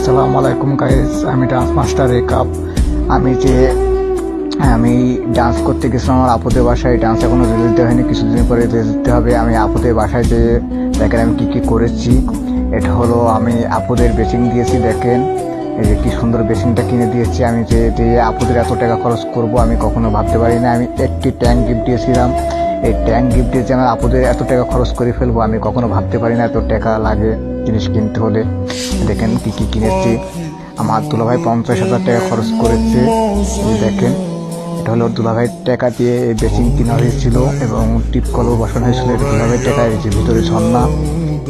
আসসালামু আলাইকুম গাইস, আমি ডান্স মাস্টার রেকাব। আমি ডান্স করতে গেছিলাম আমার আপুদের বাসায়। ডান্স এখনো রিলিজ দেওয়া হয়নি, কিছুদিন পরে রিলিজ দিতে হবে। আমি আপুদের বাসায় যে দেখেন আমি কি করেছি। এটা হলো আমি আপুদের বেসিং দিয়েছি, দেখেন এই যে কি সুন্দর বেসিংটা কিনে দিয়েছি। আমি যে আপুদের এত টাকা খরচ করব আমি কখনো ভাবতে পারি না। আমি একটি ট্যাঙ্ক গিফট দিয়েছিলাম, এই ট্যাঙ্ক গিফট দিয়ে যে আমার আপুদের এত টাকা খরচ করে ফেলবো আমি কখনো ভাবতে পারি না। এত টাকা লাগে জিনিস কিনতে হলে। দেখেন কি কিনেছি। আমার দুলাভাই 50,000 টাকা খরচ করেছে। দেখেন এটা হলো দুলাভাইয়ের টাকা দিয়ে এই বেসিং কেনা হয়েছিল এবং টিপ কলও বসানো হয়েছিল। এটা দুলাভাইয়ের টাকা। এই যে ভিতরে ঝর্ণা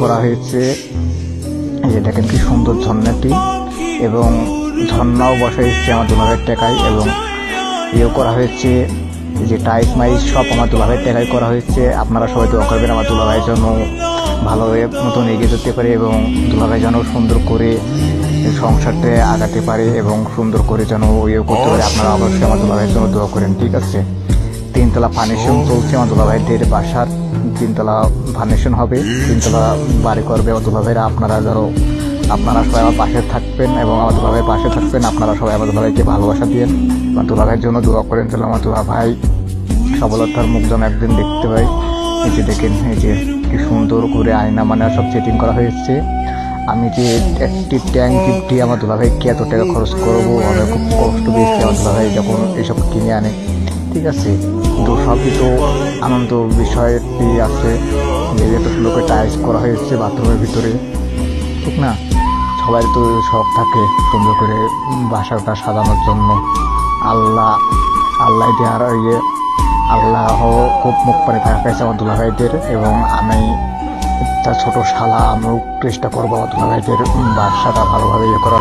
করা হয়েছে, এই যে দেখেন কি সুন্দর ঝর্ণাটি, এবং ঝর্ণাও বসা হয়েছে আমার দুলাভাইয়ের টাকায়, এবং ইয়েও করা হয়েছে। এই যে টাইস মাইস সব আমার দুলাভাইয়ের টাকায় করা হয়েছে। আপনারা সবাই দোয়া করবেন আমার দুলাভাইয়ের জন্য ভালো মতন এগিয়ে যেতে পারে এবং দুলাভাই যেন সুন্দর করে সংসারটা আগাতে পারে এবং সুন্দর করে যেন ইয়ে করতে পারে। আপনারা অবশ্যই আমার দুলাভাইয়ের জন্য দোয়া করেন, ঠিক আছে? 3তলা ফাউন্ডেশন চলছে আমার দুলাভাইদের বাসার। 3তলা ফাউন্ডেশন হবে, 3তলা বাড়ি করবে আমার দুলাভাইরা। আপনারা সবাই আমার পাশে থাকবেন এবং আমার দুলাভাইয়ের পাশে থাকবেন। আপনারা সবাই আমার দুলাভাইকে ভালোবাসা দিয়েন, আমার দুলাভাইয়ের জন্য দোয়া করেন যেন আমার দুলাভাই সফলতার মুখ যেন একদিন দেখতে পাই। এই যে দেখেন এই যে কি সুন্দর করে আয়না মানে সব সেটিং করা হয়েছে। আমি যে একটি ট্যাঙ্ক গিফট দিয়ে আমার দুলাভাইকে এত টাকা খরচ করবো আমি খুব কষ্ট পেয়েছি আমার দুলাভাই যখন এইসব কিনে আনে, ঠিক আছে? কিন্তু সবই তো আনন্দ বিষয়টি আছে। এত লোকে টাইলস করা হয়েছে বাথরুমের ভিতরে, ঠিক না? সবাই তো শখ থাকে সুন্দর করে বাসাটা সাজানোর জন্য। আল্লাহ দেওয়ার আল্লাহ খুব মুখ পানে থাকা পেয়েছে আমার দুলাভাইদের, এবং আমি তার ছোট শালা আমিও চেষ্টা করবো আমার দুলাভাইদের বাসাটা ভালোভাবে করার।